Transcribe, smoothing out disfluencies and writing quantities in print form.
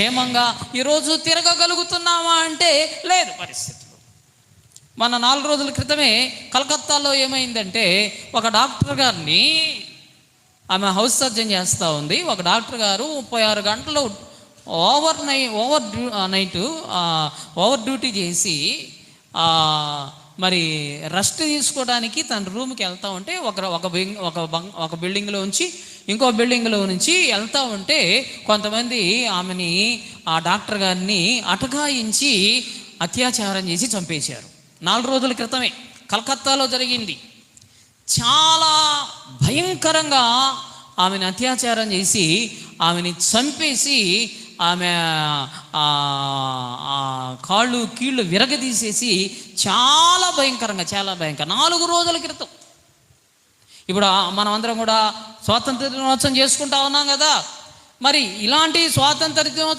క్షేమంగా ఈరోజు తిరగగలుగుతున్నామా అంటే లేదు పరిస్థితులు. మన 4 రోజుల క్రితమే కలకత్తాలో ఏమైందంటే, ఒక డాక్టర్ గారిని, ఆమె హౌస్ సర్జన్ చేస్తూ ఉంది, ఒక డాక్టర్ గారు 36 గంటలు ఓవర్ డ్యూటీ చేసి మరి రెస్ట్ తీసుకోవడానికి తన రూమ్కి వెళ్తూ ఉంటే, ఒక బిల్డింగ్లో నుంచి ఇంకో బిల్డింగ్లో నుంచి వెళ్తూ ఉంటే కొంతమంది ఆమెని, ఆ డాక్టర్ గారిని అటకాయించి అత్యాచారం చేసి చంపేశారు. 4 రోజుల క్రితమే కలకత్తాలో జరిగింది. చాలా భయంకరంగా ఆమెను అత్యాచారం చేసి ఆమెని చంపేసి ఆమె కాళ్ళు కీళ్ళు విరగదీసేసి చాలా భయంకరంగా 4 రోజుల క్రితం. ఇప్పుడు మనం అందరం కూడా స్వాతంత్ర దినోత్సవం చేసుకుంటా ఉన్నాం కదా. మరి ఇలాంటి స్వాతంత్ర దినోత్సవం